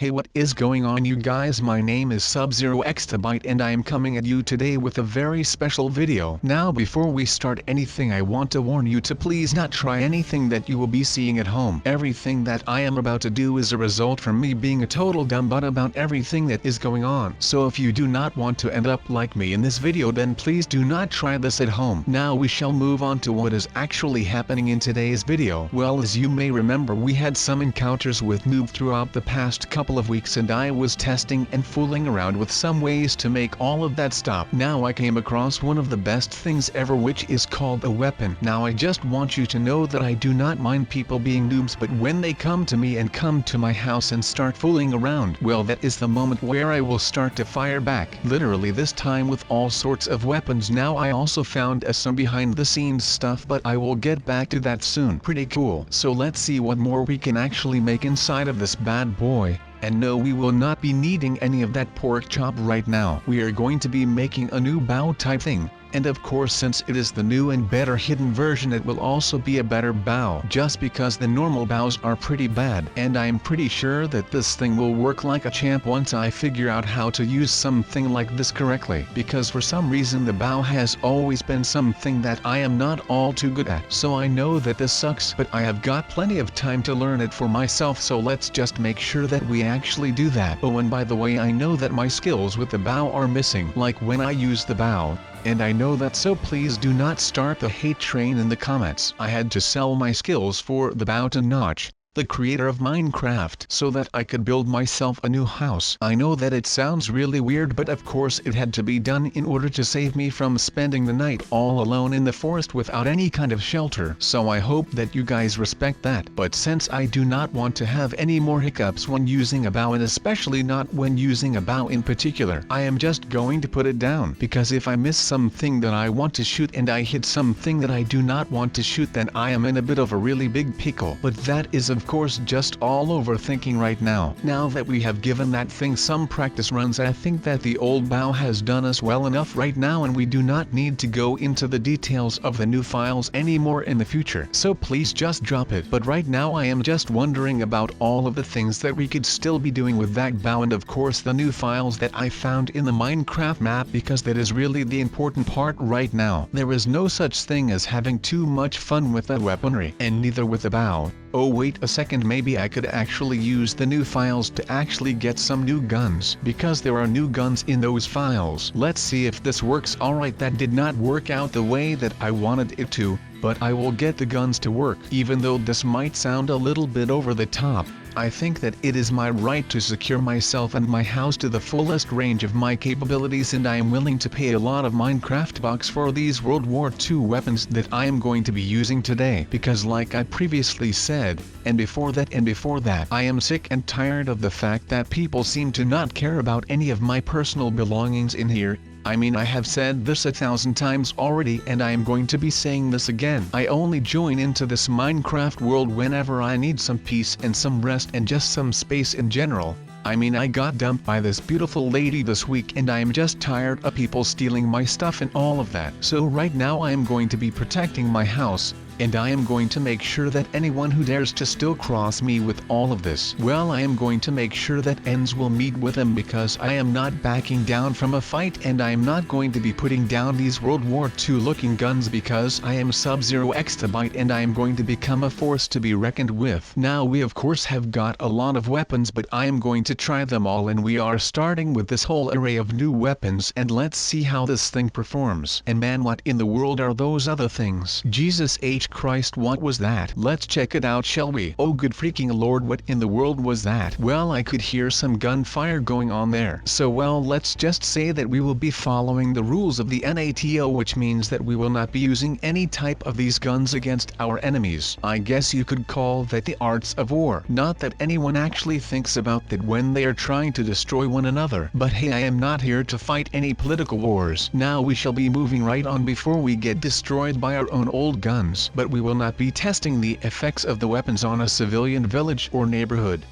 Hey, what is going on, you guys? My name is Sub-Zero Exabyte and I am coming at you today with a very special video. Now before we start anything, I want to warn you to please not try anything that you will be seeing at home. Everything that I am about to do is a result from me being a total dumb butt about everything that is going on. So if you do not want to end up like me in this video, then please do not try this at home. Now we shall move on to what is actually happening in today's video. Well, as you may remember, we had some encounters with Noob throughout the past couple of weeks and I was testing and fooling around with some ways to make all of that stop. Now I came across one of the best things ever, which is called a weapon. Now I just want you to know that I do not mind people being noobs, but when they come to me and come to my house and start fooling around, well, that is the moment where I will start to fire back. Literally, this time with all sorts of weapons. Now I also found some behind the scenes stuff, but I will get back to that soon. Pretty cool. So let's see what more we can actually make inside of this bad boy. And no, we will not be needing any of that pork chop right now. We are going to be making a new bow type thing. And of course, since it is the new and better hidden version, it will also be a better bow, just because the normal bows are pretty bad. And I am pretty sure that this thing will work like a champ once I figure out how to use something like this correctly, because for some reason the bow has always been something that I am not all too good at. So I know that this sucks, but I have got plenty of time to learn it for myself, so let's just make sure that we actually do that. Oh, and by the way, I know that my skills with the bow are missing, like when I use the bow. And I know that, so please do not start the hate train in the comments. I had to sell my skills for the bow to Notch, the creator of Minecraft, so that I could build myself a new house. I know that it sounds really weird, but of course it had to be done in order to save me from spending the night all alone in the forest without any kind of shelter. So I hope that you guys respect that. But since I do not want to have any more hiccups when using a bow, and especially not when using a bow in particular, I am just going to put it down, because if I miss something that I want to shoot and I hit something that I do not want to shoot, then I am in a bit of a really big pickle. But that is of course just all overthinking right now. Now that we have given that thing some practice runs, I think that the old bow has done us well enough right now, and we do not need to go into the details of the new files anymore in the future. So please just drop it. But right now I am just wondering about all of the things that we could still be doing with that bow, and of course the new files that I found in the Minecraft map, because that is really the important part right now. There is no such thing as having too much fun with that weaponry, and neither with the bow. Oh wait a second, maybe I could actually use the new files to actually get some new guns, because there are new guns in those files. Let's see if this works. Alright, that did not work out the way that I wanted it to, but I will get the guns to work. Even though this might sound a little bit over the top, I think that it is my right to secure myself and my house to the fullest range of my capabilities, and I am willing to pay a lot of Minecraft bucks for these World War II weapons that I am going to be using today, because like I previously said, and before that, I am sick and tired of the fact that people seem to not care about any of my personal belongings in here. I mean, I have said this 1,000 times already, and I am going to be saying this again. I only join into this Minecraft world whenever I need some peace and some rest and just some space in general. I mean, I got dumped by this beautiful lady this week, and I am just tired of people stealing my stuff and all of that. So right now I am going to be protecting my house, and I am going to make sure that anyone who dares to still cross me with all of this, well, I am going to make sure that ends will meet with them, because I am not backing down from a fight, and I am not going to be putting down these World War II looking guns, because I am Sub-Zero Exabyte and I am going to become a force to be reckoned with. Now we of course have got a lot of weapons, but I am going to try them all, and we are starting with this whole array of new weapons, and let's see how this thing performs. And man, what in the world are those other things? Jesus H. Christ, what was that? Let's check it out, shall we? Oh good freaking lord, what in the world was that? Well, I could hear some gunfire going on there. So well, let's just say that we will be following the rules of the NATO, which means that we will not be using any type of these guns against our enemies. I guess you could call that the arts of war. Not that anyone actually thinks about that when they are trying to destroy one another. But hey, I am not here to fight any political wars. Now we shall be moving right on before we get destroyed by our own old guns. But we will not be testing the effects of the weapons on a civilian village or neighborhood.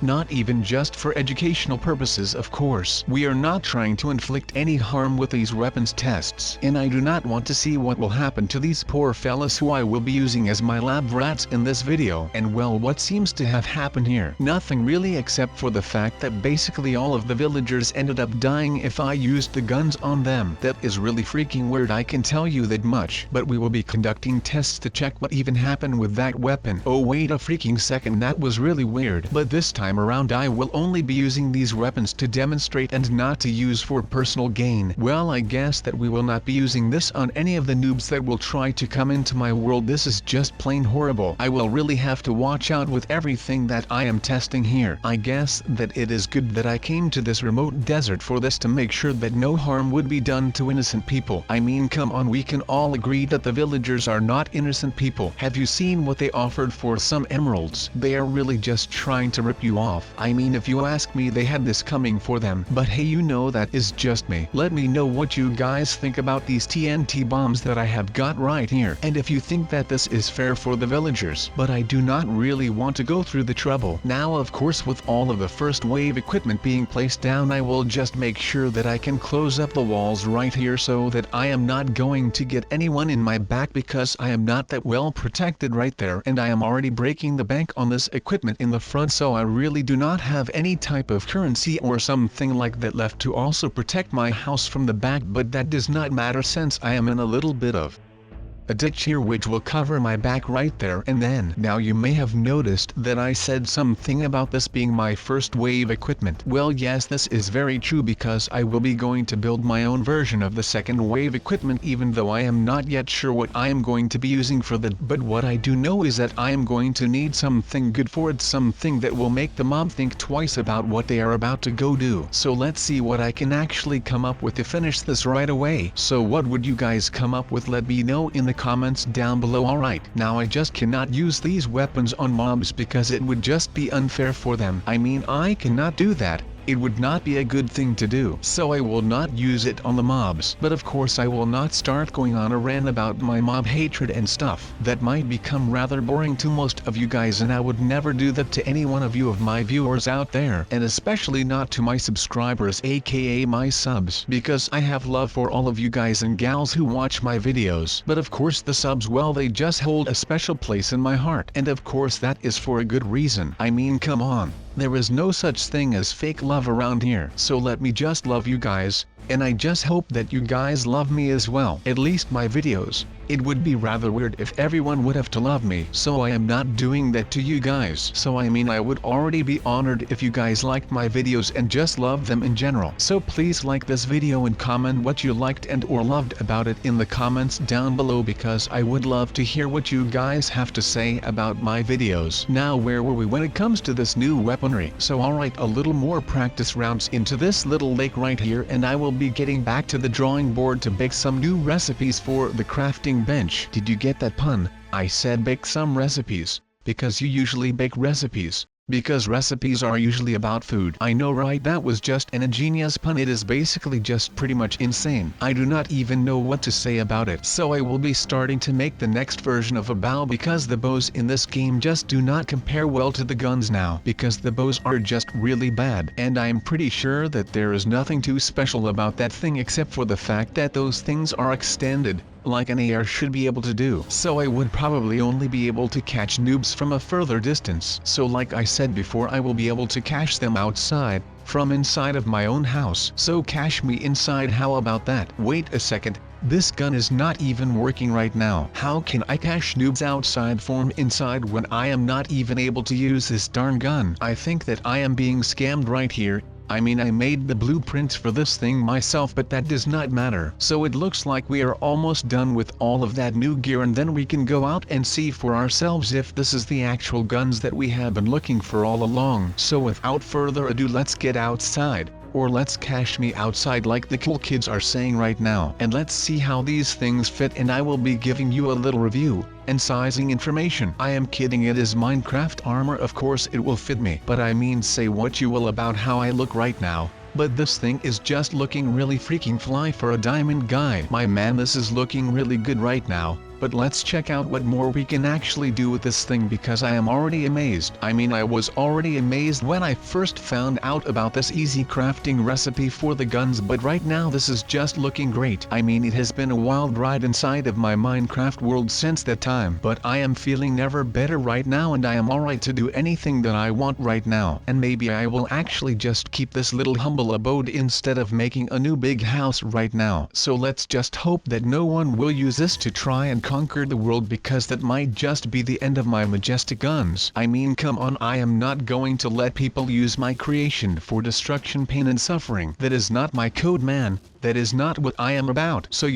not even just for educational purposes of course. We are not trying to inflict any harm with these weapons tests. And I do not want to see what will happen to these poor fellas who I will be using as my lab rats in this video. And well, what seems to have happened here? Nothing really, except for the fact that basically all of the villagers ended up dying if I used the guns on them. That is really freaking weird, I can tell you that much. But we will be conducting tests to check what even happened with that weapon. Oh wait a freaking second, that was really weird. But this time around I will only be using these weapons to demonstrate and not to use for personal gain. Well, I guess that we will not be using this on any of the noobs that will try to come into my world. This is just plain horrible. I will really have to watch out with everything that I am testing here. I guess that it is good that I came to this remote desert for this, to make sure that no harm would be done to innocent people. I mean, come on, we can all agree that the villagers are not innocent people. Have you seen what they offered for some emeralds? They are really just trying to rip you off. I mean, if you ask me, they had this coming for them. But hey, you know, that is just me. Let me know what you guys think about these TNT bombs that I have got right here, and if you think that this is fair for the villagers. But I do not really want to go through the trouble. Now of course, with all of the first wave equipment being placed down, I will just make sure that I can close up the walls right here so that I am not going to get anyone in my back, because I am not that well protected right there, and I am already breaking the bank on this equipment in the front, so I really do not have any type of currency or something like that left to also protect my house from the back. But that does not matter, since I am in a little bit of a ditch here which will cover my back right there. And then, now you may have noticed that I said something about this being my first wave equipment. Well, yes, this is very true, because I will be going to build my own version of the second wave equipment, even though I am not yet sure what I am going to be using for that. But what I do know is that I am going to need something good for it, something that will make the mob think twice about what they are about to go do. So let's see what I can actually come up with to finish this right away. So what would you guys come up with? Let me know in the comments down below. Alright, now I just cannot use these weapons on mobs because it would just be unfair for them. I mean, I cannot do that. It would not be a good thing to do, so I will not use it on the mobs. But of course I will not start going on a rant about my mob hatred and stuff. That might become rather boring to most of you guys, and I would never do that to any one of you of my viewers out there, and especially not to my subscribers, aka my subs, because I have love for all of you guys and gals who watch my videos. But of course the subs, well, they just hold a special place in my heart, and of course that is for a good reason. I mean, come on. There is no such thing as fake love around here, so let me just love you guys, and I just hope that you guys love me as well. At least my videos. It would be rather weird if everyone would have to love me, so I am not doing that to you guys. So I mean, I would already be honored if you guys liked my videos and just loved them in general. So please like this video and comment what you liked and or loved about it in the comments down below, because I would love to hear what you guys have to say about my videos. Now, where were we when it comes to this new weaponry? So alright, a little more practice rounds into this little lake right here, and I will be getting back to the drawing board to bake some new recipes for the crafting bench. Did you get that pun? I said bake some recipes, because you usually bake recipes, because recipes are usually about food. I know, right? That was just an ingenious pun. It is basically just pretty much insane. I do not even know what to say about it. So I will be starting to make the next version of a bow, because the bows in this game just do not compare well to the guns now, because the bows are just really bad. And I'm pretty sure that there is nothing too special about that thing except for the fact that those things are extended, like an AR should be able to do. So I would probably only be able to catch noobs from a further distance. So like I said before, I will be able to catch them outside, from inside of my own house. So catch me inside, how about that? Wait a second, this gun is not even working right now. How can I catch noobs outside from inside when I am not even able to use this darn gun? I think that I am being scammed right here. I mean, I made the blueprints for this thing myself, but that does not matter. So it looks like we are almost done with all of that new gear, and then we can go out and see for ourselves if this is the actual guns that we have been looking for all along. So without further ado, let's get outside. Or let's cash me outside like the cool kids are saying right now. And let's see how these things fit, and I will be giving you a little review and sizing information. I am kidding, it is Minecraft armor, of course it will fit me. But I mean, say what you will about how I look right now, but this thing is just looking really freaking fly for a diamond guy. My man, this is looking really good right now. But let's check out what more we can actually do with this thing, because I am already amazed. I mean, I was already amazed when I first found out about this easy crafting recipe for the guns, but right now this is just looking great. I mean, it has been a wild ride inside of my Minecraft world since that time, but I am feeling never better right now, and I am alright to do anything that I want right now. And maybe I will actually just keep this little humble abode instead of making a new big house right now. So let's just hope that no one will use this to try and conquer the world, because that might just be the end of my majestic guns. I mean, come on, I am not going to let people use my creation for destruction, pain and suffering. That is not my code, man. That is not what I am about. So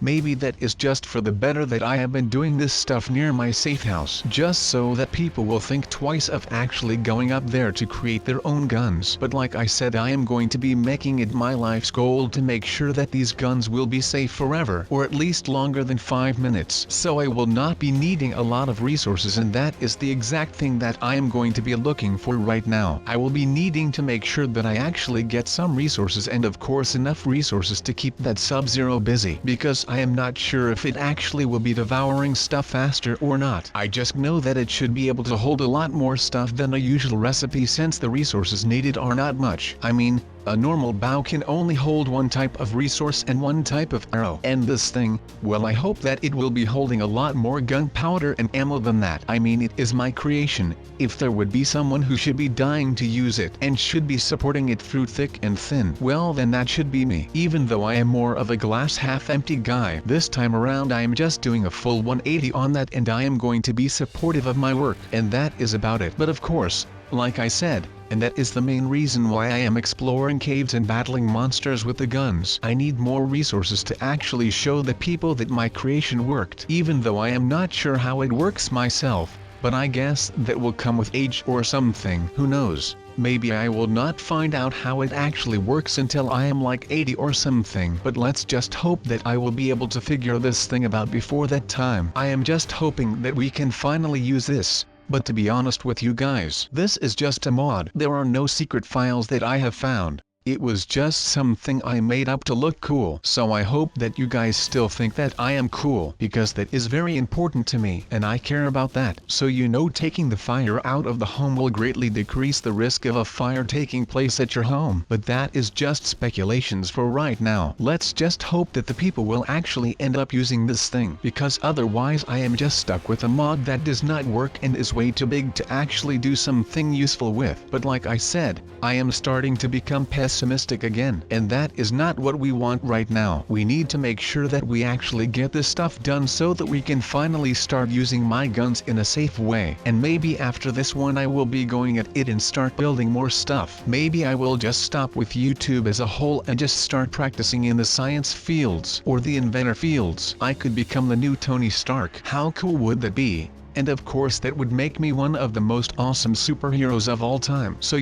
maybe that is just for the better that I have been doing this stuff near my safe house, just so that people will think twice of actually going up there to create their own guns. But like I said, I am going to be making it my life's goal to make sure that these guns will be safe forever, or at least longer than 5 minutes. So I will not be needing a lot of resources, and that is the exact thing that I am going to be looking for right now. I will be needing to make sure that I actually get some resources, and of course enough resources to keep that Sub-Zero busy, because I am not sure if it actually will be devouring stuff faster or not. I just know that it should be able to hold a lot more stuff than a usual recipe, since the resources needed are not much. I mean, a normal bow can only hold one type of resource and one type of arrow. And this thing, well, I hope that it will be holding a lot more gunpowder and ammo than that. I mean, it is my creation. If there would be someone who should be dying to use it and should be supporting it through thick and thin, well, then that should be me. Even though I am more of a glass half empty guy, this time around I am just doing a full 180 on that, and I am going to be supportive of my work, and that is about it. But of course, like I said, and that is the main reason why I am exploring caves and battling monsters with the guns. I need more resources to actually show the people that my creation worked, even though I am not sure how it works myself. But I guess that will come with age or something, who knows. Maybe I will not find out how it actually works until I am like 80 or something. But let's just hope that I will be able to figure this thing out before that time. I am just hoping that we can finally use this. But to be honest with you guys, this is just a mod. There are no secret files that I have found. It was just something I made up to look cool. So I hope that you guys still think that I am cool, because that is very important to me, and I care about that. So taking the fire out of the home will greatly decrease the risk of a fire taking place at your home. But that is just speculations for right now. Let's just hope that the people will actually end up using this thing, because otherwise I am just stuck with a mod that does not work and is way too big to actually do something useful with. But like I said, I am starting to become pessimistic again, and that is not what we want right now. We need to make sure that we actually get this stuff done so that we can finally start using my guns in a safe way. And maybe after this one I will be going at it and start building more stuff. Maybe I will just stop with YouTube as a whole and just start practicing in the science fields or the inventor fields. I could become the new Tony Stark. How cool would that be? And of course that would make me one of the most awesome superheroes of all time. So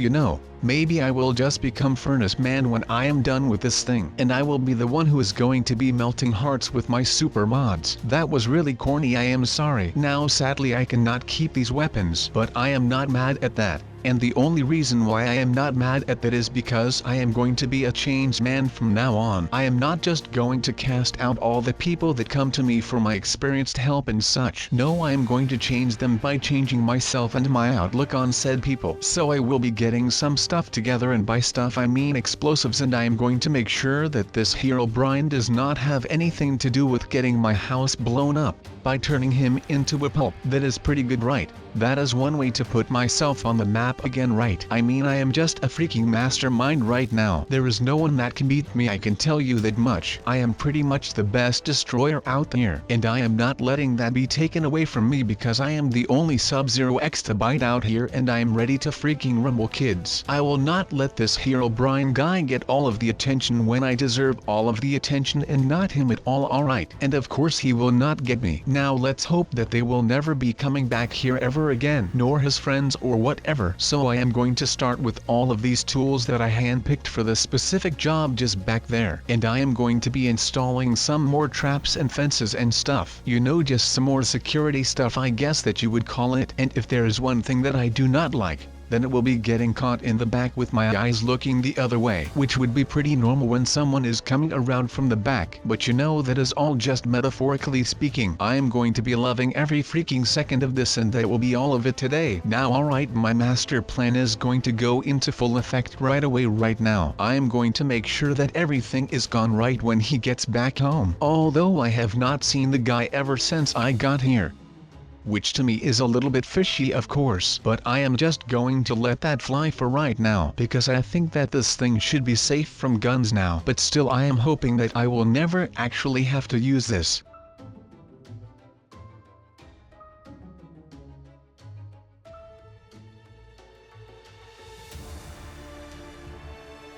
maybe I will just become Furnace Man when I am done with this thing, and I will be the one who is going to be melting hearts with my super mods. That was really corny, I am sorry. Now sadly I cannot keep these weapons, but I am not mad at that. And the only reason why I am not mad at that is because I am going to be a changed man from now on. I am not just going to cast out all the people that come to me for my experienced help and such. No, I am going to change them by changing myself and my outlook on said people. So I will be getting some stuff together, and by stuff I mean explosives, and I am going to make sure that this hero Brian does not have anything to do with getting my house blown up by turning him into a pulp. That is pretty good, right? That is one way to put myself on the map again, right? I mean, I am just a freaking mastermind right now. There is no one that can beat me, I can tell you that much. I am pretty much the best destroyer out there, and I am not letting that be taken away from me, because I am the only Sub-Zero exabyte out here, and I am ready to freaking rumble, kids. I will not let this hero Brian guy get all of the attention when I deserve all of the attention and not him at all, alright? And of course he will not get me. Now let's hope that they will never be coming back here ever again, nor his friends or whatever. So I am going to start with all of these tools that I handpicked for the specific job just back there, and I am going to be installing some more traps and fences and stuff. Just some more security stuff, I guess that you would call it. And if there is one thing that I do not like, then it will be getting caught in the back with my eyes looking the other way, which would be pretty normal when someone is coming around from the back. But you know, that is all just metaphorically speaking. I am going to be loving every freaking second of this, and that will be all of it today. Now alright, my master plan is going to go into full effect right away. Right now I am going to make sure that everything is gone right when he gets back home, although I have not seen the guy ever since I got here, which to me is a little bit fishy of course, but I am just going to let that fly for right now because I think that this thing should be safe from guns now. But still, I am hoping that I will never actually have to use this.